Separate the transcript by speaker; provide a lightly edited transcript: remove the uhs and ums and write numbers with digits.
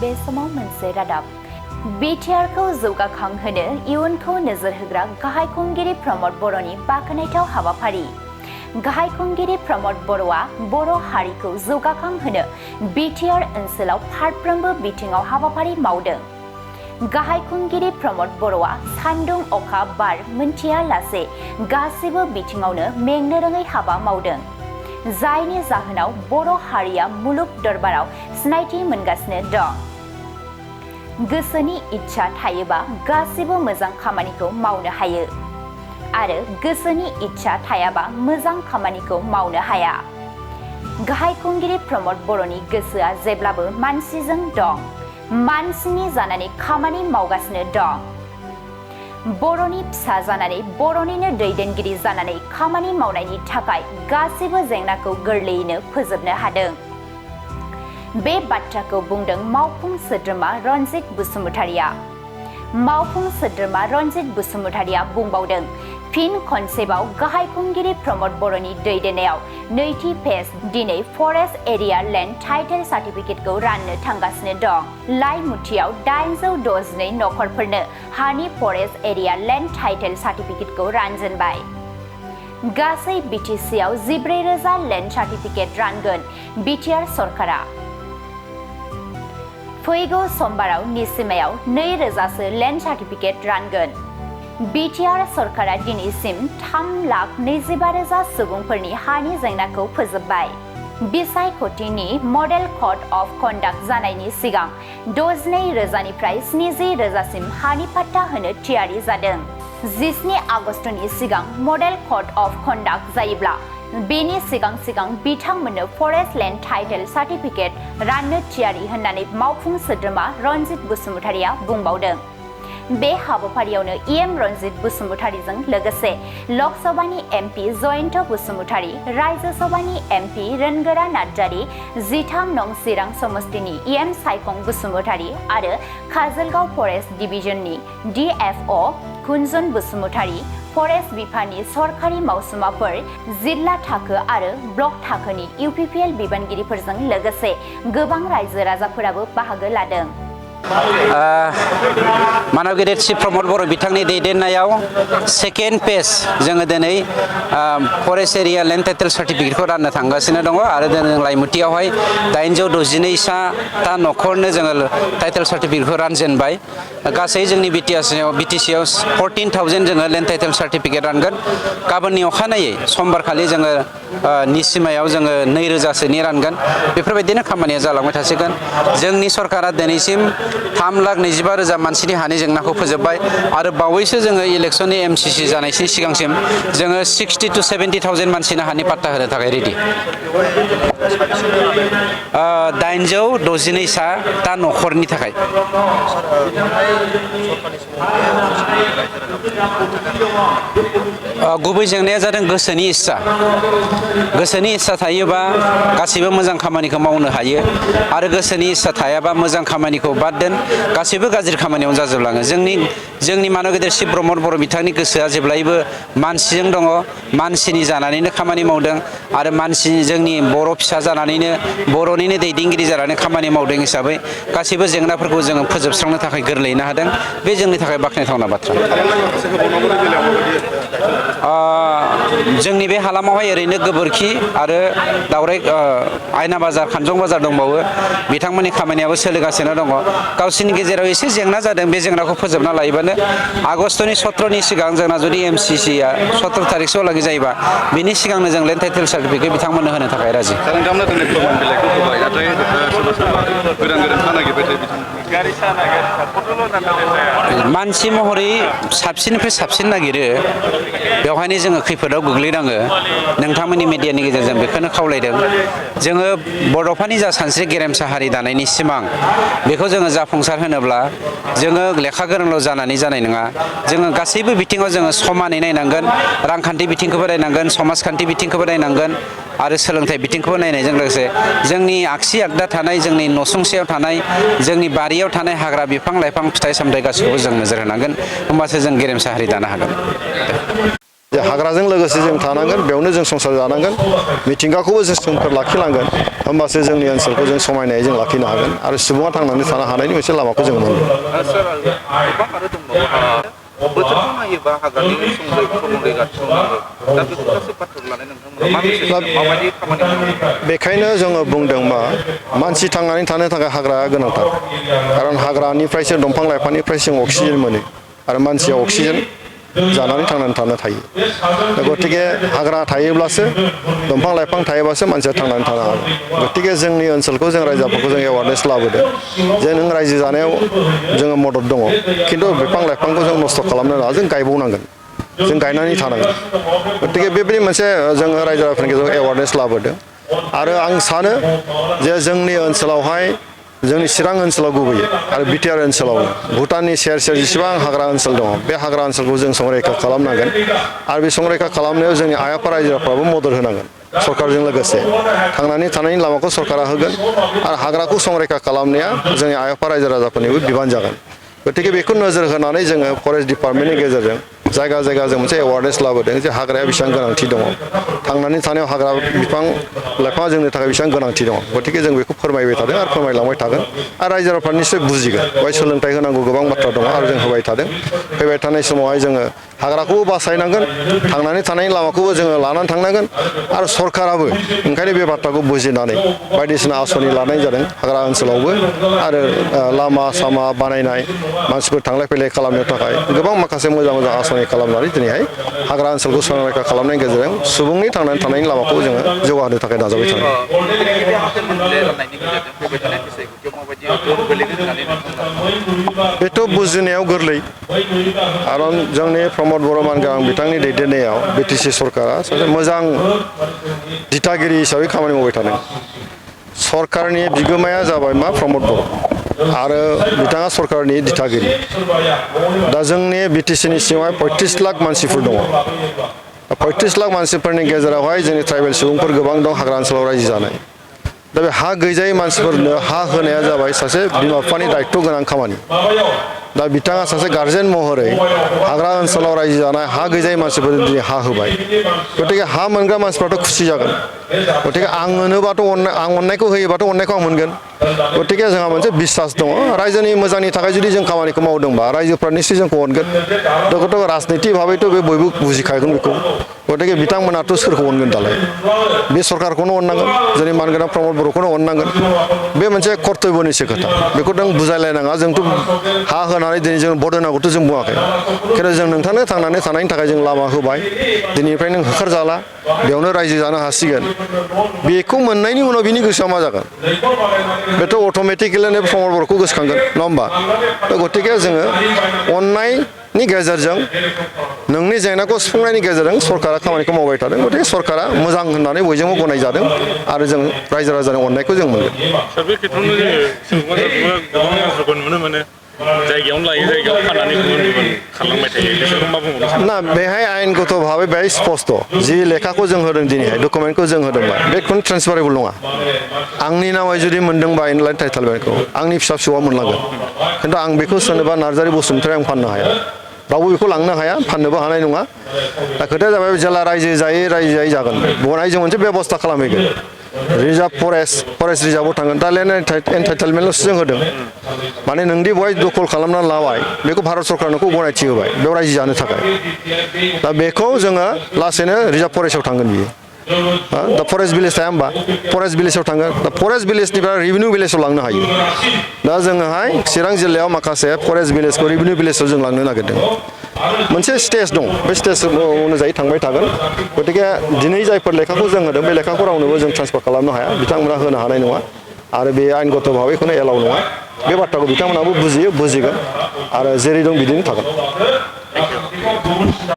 Speaker 1: बे समाव मोनसे रादाब बिटिआरखौ जौगाखांहोनो इयुनखौ नोजोर होग्रा गाहाय खुंगिरि प्रमद बर'नि बाखनायथाव हाबाफारि गाहाय खुंगिरि प्रमद बर'आ बर' हारिखौ जौगाखांहोनो बिटिआर ओनसोलाव फारफ्रोमबो बिथिङाव हाबाफारि मावदों गाहाय खुंगिरि प्रमद बर'आ सान्दुं अखा बार मोनथियालासे गासैबो बिथिङावनो मेंनो रोङै हाबा मावदों जायनि जाहोनाव बर' हारिया मुलुग दरबाराव सिनायथि मोनगासिनो दं गोसोनि इच्छा थायोबा गासैबो मोजां खामानिखौ मावनो हायो आरो गोसोनि इच्छा थायाबा मोजां खामानिखौ मावनो हाया गाहाय खुंगिरि प्रमद बर'नि गोसोआ जेब्लाबो मानसिजों दं मानसिनि जानानै खामानि मावगासिनो दं बर'नि फिसा जानानै बर'निनो दैदेनगिरि जानानै खामानि मावनायनि थाखाय गासैबो जेंनाखौ गोरलैयैनो फोजोबनो हादों बे बाथ्राखौ बुंदों मावफुं सोद्रोमा रनजित बसुमतारिया मावफुं सोद्रोमा रनजित बसुमतारिया बुंबावदों फिन खनसेबाव गाहाय खुंगिरि प्रमद बर'नि दैदेननायाव नैथि फेज दिनै फरेस्ट एरिया लेन्ड टाइटेल सार्टिफिकेटखौ राननो थांगासिनो दं लाइमुथियाव 862 नखरफोरनो हानि फरेस्ट एरिया लेन्ड टाइटेल सार्टिफिकेटखौ रानजेनबाय गासै बिटिसिआव 14,000 लेन्ड सार्टिफिकेट रानगोन बिटिआर सरकारा फैगौ समबाराव निसिमायाव 2,000सो लेन्ड सार्टिफिकेट रानगोन बिटिआर सरकारा दिनैसिम 3,25,000 सुबुंफोरनि हानि जेंनाखौ फोजोबबाय बिसायख'थिनि मडेल कड अफ कन्डाक्ट जानायनि सिगां 62,000निफ्राय 70,000सिम हानि पाट्टा होनो थियारि जादों 17 आगस्तनि सिगां मडेल कड अफ कन्डाक्ट जायोब्ला बेनि सिगां बिथांमोननो फरेस्ट लेन्ड टाइटेल सार्टिफिकेट राननो थियारि होननानै मावफुं सोद्रोमा रनजित बसुमतारिया बुंबावदों बे हाबाफारियावनो इएम रनजित बसुमतारिजों लोगोसे लकसभानि एमपि जयन्त बसुमतारि राज्य सभानि एमपि रोनगोरा नार्जारि 13 नं चिरां समष्टिनि इएम साइखं बसुमतारि आरो काजलगांव फरेस्ट डिभिजननि डिएफअ कुन्जन बसुमतारि फरेस्ट बिफाननि सरकारि मावसुमाफोर जिल्ला थाखो आरो ब्लक थाखोनि इउपिपिएल बिबानगिरिफोरजों लोगोसे गोबां रायजो राजाफोराबो बाहागो लादों
Speaker 2: मानव गेदेर श्री प्रमद बर' बिथांनि दैदेननायाव सेकेन्ड पेज जोङो दिनै फरेस्ट एरिया लेन्ड टाइटेल सार्टिफिकेटखौ राननो थांगासिनो दङ आरो जों लाइमुथियावहाय 862ता नखरनो जोङो टाइटेल सार्टिफिकेटखौ रानजेनबाय गासै जोंनि बिटिसिआव 14,000 जोङो लेन्ड टाइटेल सार्टिफिकेट रानगोन गाबोननि अखानायै समबारखालि जोङो निसिमायाव जोङो 2,000सोनि रानगोन बेफोरबायदिनो खामानिया जालांबाय थासिगोन जोंनि सरकारा दिनैसिम 3,25,000 मानसिनि हानि जेंनाखौ फोजोबबाय आरो बावैसो जोङो इलेक्सननि एमसिसि जानायनि सिगांसिम जोङो 60,000 to 70,000 मानसिनो हानि पाट्टा होनो थाखाय रेडि 862ता नखरनि थाखाय गुबै जेंनाया जादों गोसोनि इस्सा थायोबा गासैबो मोजां खामानिखौ मावनो हायो आरो गोसोनि इस्सा थायाबा मोजां खामानिखौ बाद दोन गासैबो गाज्रि खामानियावनो जाजोबलाङो जोंनि मानव गेदेर श्री प्रमद बर' बिथांनि गोसोआ जेब्लायबो मानसिजों दङ मानसिनि जानानैनो खामानि मावदों आरो जोंनि बर' फिसा जानानैनो बर'निनो दैदेनगिरि जानानै खामानि मावदों हिसाबै गासैबो जेंनाफोरखौ जोङो फोजोबस्रांनो थाखाय गोरलैनो हादों बे जोंनि थाखाय बाख्नायथावना बाथ्रा जोंनि बे हालामावहाय ओरैनो गोबोरखि आरो दावराय आयना बाजार खानजं बाजार दंबावो बिथांमोननि खामानियाबो सोलिगासिनो दङ गावसोरनि गेजेराव एसे जेंना जादों बे जेंनाखौ फोजोबना लायोबानो आगष्टनि 17नि सिगां जोंना जुदि एमसिसिआ 17 तारिखसोआवलागै जायोबा बिनि सिगांनो जों लेन्ड टाइटेल सार्टिफिकेट बिथांमोननो होनो थाखाय राजि मानसि महरै साबसिननिफ्राय साबसिन नागिरो बेवहायनो जोङो खैफोदाव गोग्लैनाङो नोंथांमोननि मिडियानि गेजेरजों बेखौनो खावलायदों जोङो बड'फानि जा सानस्रि गेरेमसा हारि दानायनि सिमां बेखौ जोङो जाफुंसार होनोब्ला जोङो लेखा गोरोंल' जानानै जानाय नङा जोङो गासैबो बिथिङाव जोङो समानै नायनांगोन रांखान्थि बिथिंखौबो नायनांगोन समाजखान्थि बिथिंखौबो नायनांगोन आरो सोलोंथाइ बिथिंखौबो नायनायजों लोगोसे जोंनि आगसि आगदा थानाय जोंनि नसुंसेयाव थानाय जोंनि बारियाव थानाय हाग्रा बिफां लाइफां फिथाइ सामथाइ गासैखौबो जों नोजोर होनांगोन होमबासो जों गेरेमसा हारि दानो हागोन
Speaker 3: जे हाग्राजों लोगोसे जों थानांगोन बेयावनो जों संसार जानांगोन मिथिंगाखौबो जों सोमखोर लाखिनांगोन होमबासो जोंनि ओनसोलखौ जों समायनायै जों लाखिनो हागोन आरो सुबुङा थांनानै थानो हानायनि मोनसे लामाखौ जों मोनगोन।
Speaker 4: सार गोबां आरो दंबावो बोथोरखौ नायोबा हाग्रानि संरैखाथि खालामनांगौ दा बेखौ गासै बाथ्रा लानाय नोंथांमोना मा मेसेज माबायदि खामानि मावो?
Speaker 3: बेखायनो जोङो बुंदों मा मानसि थांनानै थानो थाखाय हाग्राया गोनांथार खारन हाग्रानिफ्रायसो दंफां लाइफांनिफ्रायसो जों अक्सिजेन मोनो आरो मानसिया अक्सिजेन जानानै थांनानै थानो थायो गतिके हाग्रा थायोब्लासो दंफां लाइफां थायोब्लासो मानसिया थांनानै थानो हागोन गतिके जोंनि ओनसोलखौ जों रायजोफोरखौ जों एवारनेस लाबोदों जे नों रायजो जानायाव जोङो मदद दङ खिन्थु बिफां लाइफांखौ जों नस्थ' खालामनो नाङा जों गायबावनांगोन जों गायनानै थानांगोन गतिके बेबायदि मोनसे जोङो रायजो राजाफोरनि गेजेराव एवारनेस लाबोदों आरो आं सानो जे जोंनि ओनसोलावहाय जोंनि चिरां ओनसोलाव गुबैयै आरो बिटिआर ओनसोलाव भुटाननि सेर सेर जेसेबां हाग्रा ओनसोल दङ बे हाग्रा ओनसोलखौ जों संरैखा खालामनांगोन आरो बे संरैखा खालामनायाव जोंनि आइ आफा रायजोफ्राबो मदद होनांगोन सरकारजों लोगोसे थांनानै थानायनि लामाखौ सरकारा होगोन आरो हाग्राखौ संरैखा खालामनाया जोंनि आइ आफा रायजो राजाफोरनिबो बिबान जागोन गतिके बेखौ नोजोर होनानै जोङो फरेस्ट डिपार्टमेन्टनि गेजेरजों जायगा जायगा जों मोनसे एवारनेस लाबोदों जे हाग्राया बेसेबां गोनांथि दङ थांनानै थानायाव हाग्रा बिफां लाइफाङा जोंनि थाखाय बेसेबां गोनांथि दङ गतिके जों बेखौ फोरमायबाय थादों आरो फोरमायलांबाय थागोन आरो रायजो राजाफ्रा निश्चय बुजिगोन बेवहाय सोलोंथाइ होनांगौ गोबां बाथ्रा दङ आरो जों होबाय थादों फैबाय थानाय समावहाय जोङो हाग्राखौबो बासायनांगोन थांनानै थानायनि लामाखौबो जोङो लानानै थांनांगोन आरो सरकाराबो ओंखायनो बे बाथ्राखौ बुजिनानै बायदिसिना आसनि लानाय जादों हाग्रा ओनसोलावबो आरो लामा सामा बानायनाय मानसिफोर थांलाय फैलाय खालामनो थाखाय गोबां माखासे मोजां मोजां आसनि खालामनानै दिनैहाय हाग्रा ओनसोलखौ संरैखा खालामनायनि गेजेरजों सुबुंनि थांनानै थानायनि लामाखौ जोङो जौगाहोनो थाखाय नाजाबाय थादों। बेथ' बुजिनायाव गोरलै खारन जोंनि प्रमद बर' मानगां बिथांनि दैदेननायाव बिटिसि सरकारा सासे मोजां दिथागिरि हिसाबै खामानि मावबाय थादों सरकारनि बिगोमाया जाबाय मा प्रमद बर' आरो बिथाङा सरकारनि दिथागिरि दा जोंनि बिटिसिनि सिङावहाय 35 लाख मानसिफोर दङ 35 लाख मानसिफोरनि गेजेरावहाय जोंनि ट्राइबेल सुबुंफोर गोबां दं हाग्रा ओनसोलाव रायजो जानाय दा बे हा गैजायै मानसिफोरनो हा होनाया जाबाय सासे बिमा बिफानि दायित्व गोनां खामानि दा बिथाङा सासे गार्जेन महरै हाग्रा ओनसोलाव रायजो जानाय हा गैजायै मानसिफोरनो दिनै हा होबाय गतिके हा मोनग्रा मानसिफ्राथ' खुसि जागोन गतिके आं मोनोबाथ' आं अननायखौ होयोबाथ' अननायखौ आं मोनगोन गतिके जोंहा मोनसे बिसास दङ रायजोनि मोजांनि थाखाय जुदि जों खामानिखौ मावदोंबा रायजोफ्रा निश्चय जोंखौ अनगोन गथ' राजनिति भाबैथ' बे बयबो बुजिखागोन बेखौ गतिके बिथांमोनाथ' सोरखौ अनगोन दालाय बे सरकारखौनो अननांगोन जोंनि मानगोनां प्रमद बर'खौनो अननांगोन बे मोनसे कर्तब्यनिसो खोथा बेखौ नों बुजायलायनाङा जोंथ' हा होनानै दिनै जों भट होनांगौथ' जों बुङाखै खिन्थु जों नोंथांनो थांनानै थानायनि थाखाय जों लामा होबाय दिनैनिफ्राय नों होखारजाला बेयावनो रायजो जानो हासिगोन बेखौ मोननायनि उनाव बिनि गोसोआ मा जागोन बेथ' अट'मेटिकेलि प्रमद बर'खौ गोसोखांगोन नङा होमबा गतिके जोङो अननायनि गेजेरजों नोंनि जेंनाखौ सुफुंनायनि गेजेरजों सरकारा खामानिखौ मावबाय थादों गतिके सरकारा मोजां होननानै बयजोंबो गनायजादों आरो जों रायजो राजानि अननायखौ जों मोनगोन।
Speaker 5: सार बे खेत्रआवनो जोङो गोबां मानसिफोरखौ नुनो मोनो जायगायावनो लायो जायगायाव फाननानै गुबुन गुबुन खालामबाय थायो बिसोरखौ मा बुंबावनो
Speaker 3: ना बेहाय आयेनगत भाबै बेहाय स्पस्ट' जि लेखाखौ जों होदों दिनैहाय डकुमेन्टखौ जों होदोंबा बे खुनु ट्रेन्सफारेबल नङा आंनि नामै जुदि मोनदोंबा इनलाइन टाइटेल बेखौ आंनि फिसा फिसौआ मोनलांगोन खिन्थु आं बेखौ सोरनोबा नार्जारि बसुमतारी आं फाननो हाया रावबो बेखौ लांनो हाया फाननोबो हानाय नङा दा खोथाया जाबाय जेला रायजो जायै जागोन बनाय जों मोनसे बेबस्था खालामहैगोन रिजार्भ फरेस्ट रिजार्भआव थांगोन दा लेन्ड एन्टाइटेलमेन्टल'सो जों होदों माने नोंदि बहाय दखल खालामनानै लाबाय बेखौ भारत सरकारनो गनायथि होबाय बेयाव रायजो जानो थाखाय दा बेखौ जोङो लासैनो रिजार्भ फरेस्टआव थांगोन बियो दा फरेस्ट भिलेज थाया होमबा फरेस्ट भिलेजाव थांगोन दा फरेस्ट भिलेजनिफ्राय रेभिनिउ भिलेजाव लांनो हायो दा जोङोहाय चिरां जिल्लायाव माखासे फरेस्ट भिलेजखौ रेभिनिउ भिलेजाव जों लांनो नागिरदों मोनसे स्टेज दं बे स्टेज अनुजायै थांबाय थागोन गतिके दिनै जायफोर लेखाखौ जों होदों बे लेखाखौ रावनोबो जों ट्रान्सफार खालामनो हाया बिथांमोना होनो हानाय नङा आरो बे आयेनगत भाबै खुनु एलाउ नङा बे बाथ्राखौ बिथांमोनाबो बुजिगोन आरो जेरै दं बिदिनो थागोन।